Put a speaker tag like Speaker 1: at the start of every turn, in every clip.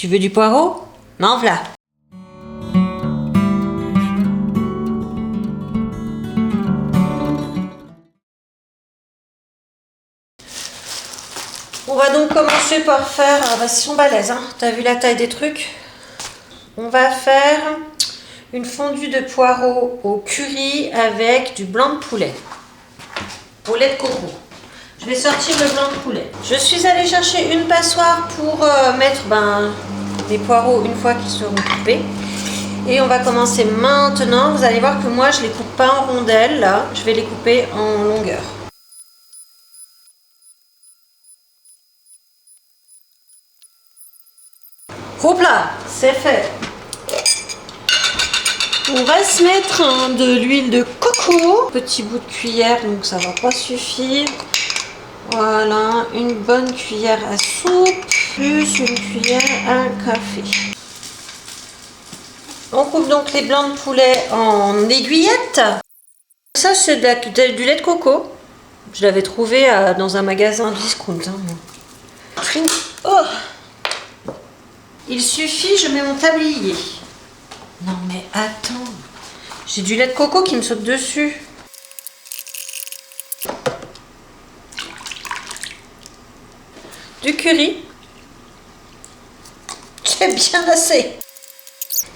Speaker 1: Tu veux du poireau? M'en voilà. On va donc commencer par faire... Ah bah, ils sont balèzes, hein. T'as vu la taille des trucs? On va faire une fondue de poireaux au curry avec du blanc de poulet. Au lait de coco. Je vais sortir le blanc de poulet. Je suis allée chercher une passoire pour mettre les poireaux une fois qu'ils seront coupés. Et on va commencer maintenant. Vous allez voir que moi je les coupe pas en rondelles là. Je vais les couper en longueur. Hop là, c'est fait. On va se mettre de l'huile de coco. Petit bout de cuillère, donc ça va pas suffire. Voilà, une bonne cuillère à soupe, plus une cuillère à café. On coupe donc les blancs de poulet en aiguillettes. Ça, c'est du lait de coco. Je l'avais trouvé dans un magasin discount. Oh. Il suffit, je mets mon tablier. Non mais attends, j'ai du lait de coco qui me saute dessus. Du curry. C'est bien assez.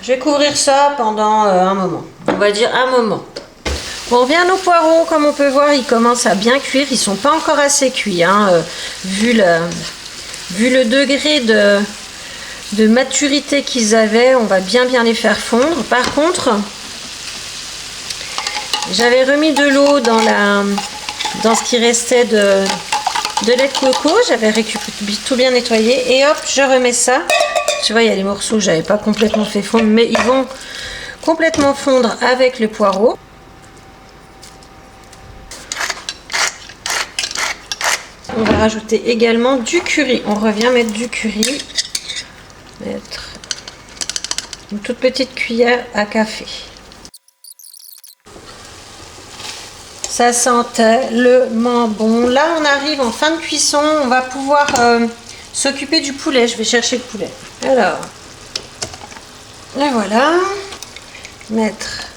Speaker 1: Je vais couvrir ça pendant un moment. On va dire un moment. Bon, on revient à nos poireaux. Comme on peut voir, ils commencent à bien cuire. Ils sont pas encore assez cuits. Hein, vu le degré de maturité qu'ils avaient, on va bien les faire fondre. Par contre, j'avais remis de l'eau dans ce qui restait de lait de coco. J'avais récupéré tout bien nettoyé et hop, je remets ça. Tu vois, il y a les morceaux que j'avais pas complètement fait fondre, mais ils vont complètement fondre avec le poireau. On va rajouter également du curry. On revient mettre du curry. Mettre une toute petite cuillère à café. Ça sent tellement bon. Là, on arrive en fin de cuisson. On va pouvoir s'occuper du poulet. Je vais chercher le poulet. Alors, et voilà. Mettre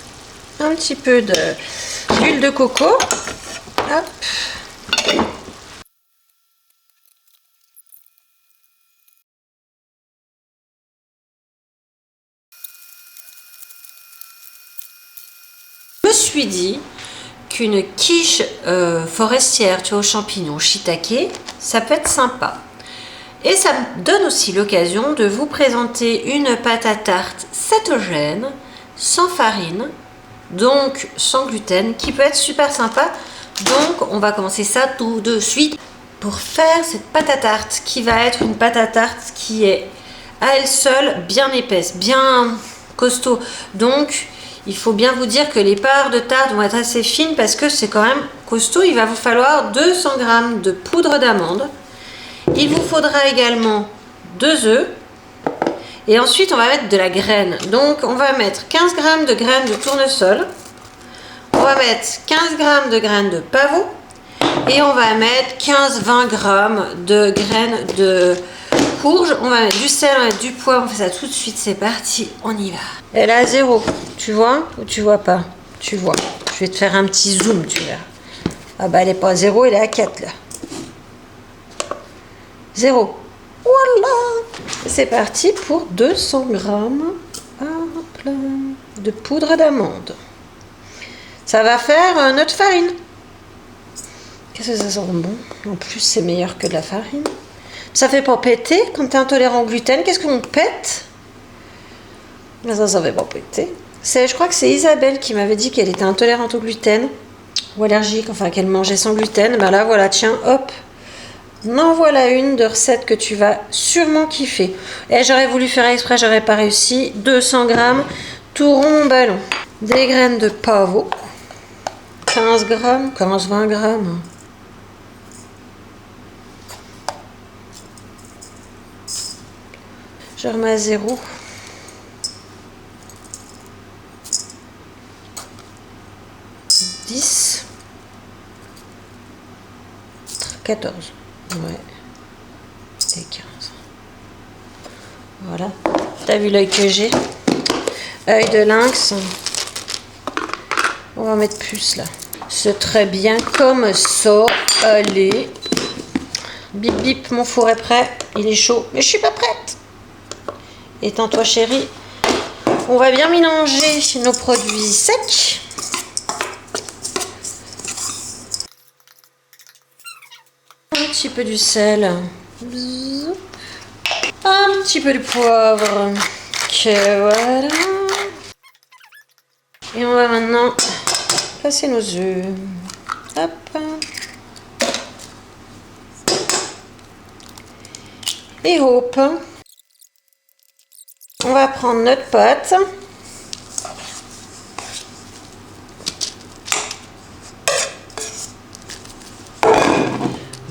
Speaker 1: un petit peu d'huile de coco. Hop. Je me suis dit qu'une quiche forestière, tu vois, aux champignons, shiitake, ça peut être sympa. Et ça me donne aussi l'occasion de vous présenter une pâte à tarte cétogène, sans farine, donc sans gluten, qui peut être super sympa. Donc on va commencer ça tout de suite pour faire cette pâte à tarte qui va être une pâte à tarte qui est à elle seule bien épaisse, bien costaud. Donc il faut bien vous dire que les parts de tarte vont être assez fines parce que c'est quand même costaud. Il va vous falloir 200 g de poudre d'amande. Il vous faudra également 2 œufs. Et ensuite, on va mettre de la graine. Donc, on va mettre 15 g de graines de tournesol. On va mettre 15 g de graines de pavot. Et on va mettre 15-20 g de graines de courge. On va mettre du sel, on va mettre du poivre. On fait ça tout de suite. C'est parti, on y va. Elle est à 0. Tu vois ou tu vois pas? Tu vois. Je vais te faire un petit zoom, tu verras. Ah bah, elle n'est pas à 0, elle est à 4 là. 0. Voilà. C'est parti pour 200 g de poudre d'amande. Ça va faire notre farine. Qu'est-ce que ça sent bon? En plus, c'est meilleur que de la farine. Ça fait pas péter quand tu es intolérant au gluten. Qu'est-ce qu'on pète? Ça fait pas péter. Je crois que c'est Isabelle qui m'avait dit qu'elle était intolérante au gluten ou allergique, enfin qu'elle mangeait sans gluten. Ben là, voilà, tiens, hop. En voilà une de recette que tu vas sûrement kiffer. Et j'aurais voulu faire exprès, j'aurais pas réussi. 200 g, tout rond ballon. Des graines de pavot. 15 g, 15-20 g. Je remets à 0. Dix. 14. Ouais. Et 15. Voilà. T'as vu l'œil que j'ai? Œil de lynx. On va mettre plus là. C'est très bien comme ça. Allez. Bip bip, mon four est prêt. Il est chaud, mais je suis pas prête. Étends-toi chérie. On va bien mélanger nos produits secs. Un petit peu du sel. Un petit peu de poivre. Que voilà. Et on va maintenant passer nos œufs. Hop. Et hop. On va prendre notre pâte.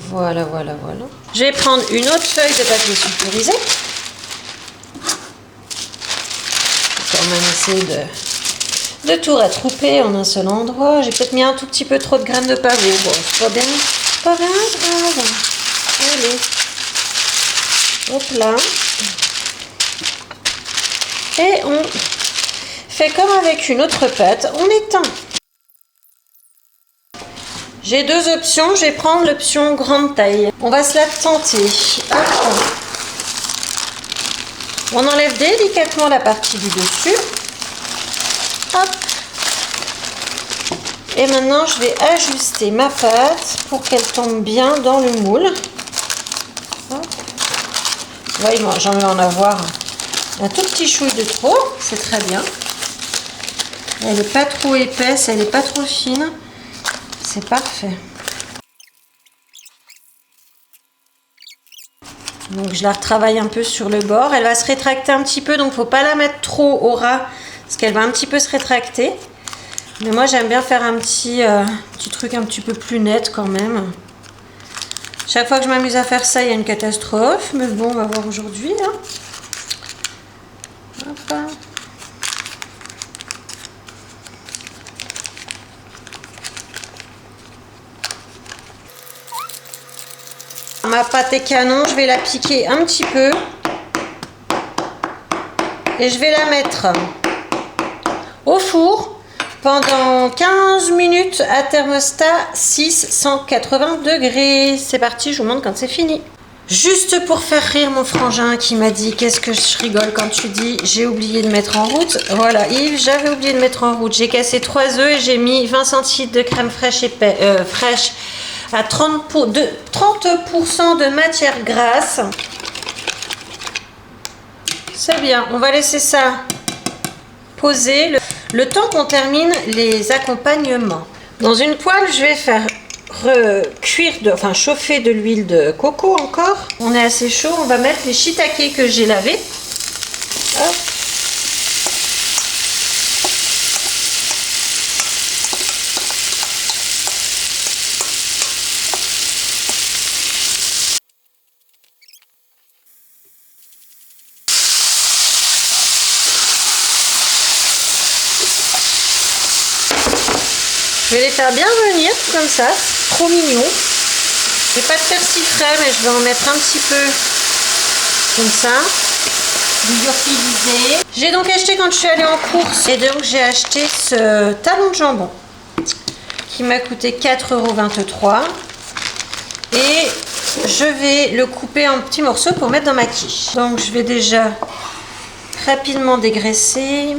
Speaker 1: Voilà, voilà, voilà. Je vais prendre une autre feuille de papier sulfurisé. Quand même essayer de tout rattraper en un seul endroit. J'ai peut-être mis un tout petit peu trop de graines de pavot. Bon, c'est pas bien. Pas bien grave. Allez. Hop là. Et on fait comme avec une autre pâte. On éteint. J'ai deux options. Je vais prendre l'option grande taille. On va se la tenter. Hop. On enlève délicatement la partie du dessus. Hop. Et maintenant, je vais ajuster ma pâte pour qu'elle tombe bien dans le moule. Hop. Oui, moi, j'en vais en avoir un tout petit chouille de trop. C'est très bien. Elle n'est pas trop épaisse, elle n'est pas trop fine. C'est parfait. Donc, je la retravaille un peu sur le bord. Elle va se rétracter un petit peu, donc il ne faut pas la mettre trop au ras parce qu'elle va un petit peu se rétracter. Mais moi, j'aime bien faire un petit truc un petit peu plus net quand même. Chaque fois que je m'amuse à faire ça, il y a une catastrophe. Mais bon, on va voir aujourd'hui. Hein. Hop. Ma pâte est canon, je vais la piquer un petit peu. Et je vais la mettre au four pendant 15 minutes à thermostat 6, 180 degrés. C'est parti, je vous montre quand c'est fini. Juste pour faire rire mon frangin qui m'a dit « Qu'est-ce que je rigole quand tu dis j'ai oublié de mettre en route ?» Voilà, Yves, j'avais oublié de mettre en route. J'ai cassé 3 œufs et j'ai mis 20 centilitres de crème fraîche, fraîche à 30% de matière grasse. C'est bien, on va laisser ça poser le temps qu'on termine les accompagnements. Dans une poêle, je vais faire chauffer de l'huile de coco encore. On est assez chaud, on va mettre les shiitake que j'ai lavés. Hop. Je vais les faire bien venir comme ça, trop mignon. Je vais pas de persil frais, mais je vais en mettre un petit peu comme ça. Du lyophilisé. J'ai donc acheté quand je suis allée en course, et donc j'ai acheté ce talon de jambon qui m'a coûté 4,23 €. Et je vais le couper en petits morceaux pour mettre dans ma quiche. Donc je vais déjà rapidement dégraisser.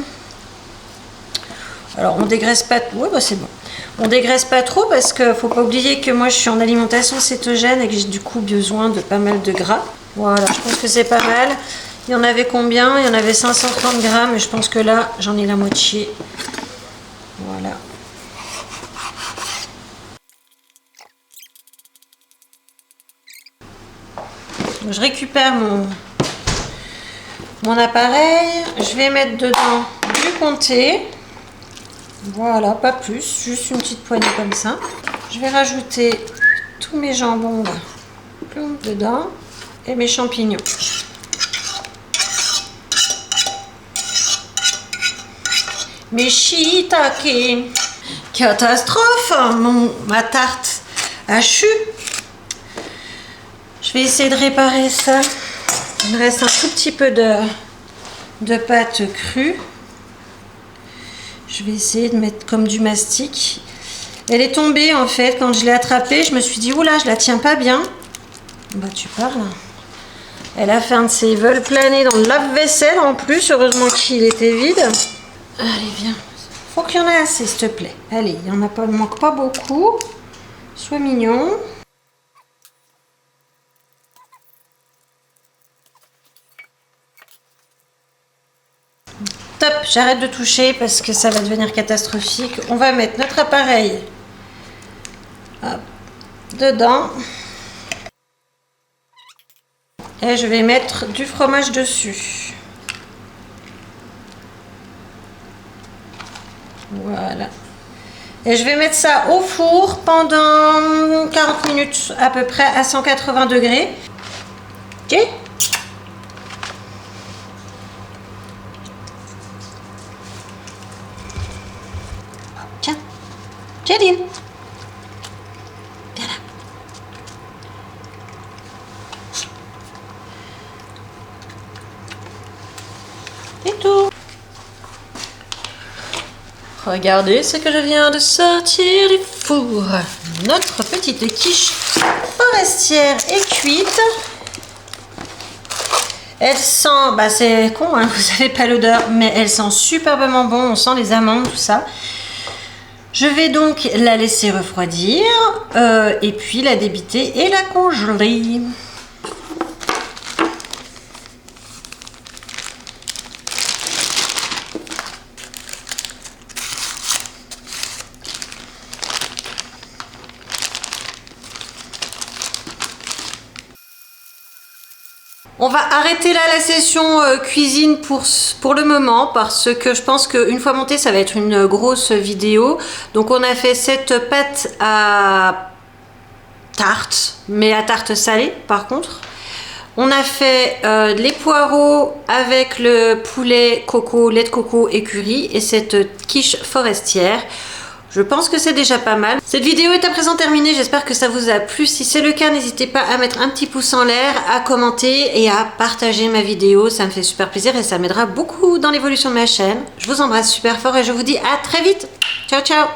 Speaker 1: Alors on dégraisse pas, ouais bah c'est bon. On dégraisse pas trop parce que faut pas oublier que moi je suis en alimentation cétogène et que j'ai du coup besoin de pas mal de gras. Voilà, je pense que c'est pas mal. Il y en avait combien? Il y en avait 530 grammes et je pense que là j'en ai la moitié. Voilà. Donc, je récupère mon appareil. Je vais mettre dedans du comté. Voilà, pas plus, juste une petite poignée comme ça. Je vais rajouter tous mes jambons là, dedans, et mes champignons. Mes shiitake. Catastrophe, ma tarte a chu. Je vais essayer de réparer ça. Il me reste un tout petit peu de pâte crue. Je vais essayer de mettre comme du mastic. Elle est tombée en fait quand je l'ai attrapée. Je me suis dit, oula, je la tiens pas bien. Bah tu parles. Elle a fait un de ses vols planés dans le lave-vaisselle en plus. Heureusement qu'il était vide. Allez, viens. Faut qu'il y en ait assez, s'il te plaît. Allez, il y en a pas, il manque pas beaucoup. Sois mignon. Top, j'arrête de toucher parce que ça va devenir catastrophique. On va mettre notre appareil hop, dedans. Et je vais mettre du fromage dessus. Voilà. Et je vais mettre ça au four pendant 40 minutes à peu près à 180 degrés. Ok ? Tiens, Jadine, viens là. Et tout. Regardez ce que je viens de sortir du four. Notre petite quiche forestière est cuite. Elle sent, bah c'est con, hein, vous n'avez pas l'odeur, mais elle sent superbement bon. On sent les amandes, tout ça. Je vais donc la laisser refroidir et puis la débiter et la congeler. On va arrêter là la session cuisine pour le moment parce que je pense qu'une fois montée ça va être une grosse vidéo. Donc on a fait cette pâte à tarte, mais à tarte salée par contre. On a fait les poireaux avec le poulet coco, lait de coco et curry et cette quiche forestière. Je pense que c'est déjà pas mal. Cette vidéo est à présent terminée, j'espère que ça vous a plu. Si c'est le cas, n'hésitez pas à mettre un petit pouce en l'air, à commenter et à partager ma vidéo. Ça me fait super plaisir et ça m'aidera beaucoup dans l'évolution de ma chaîne. Je vous embrasse super fort et je vous dis à très vite. Ciao, ciao!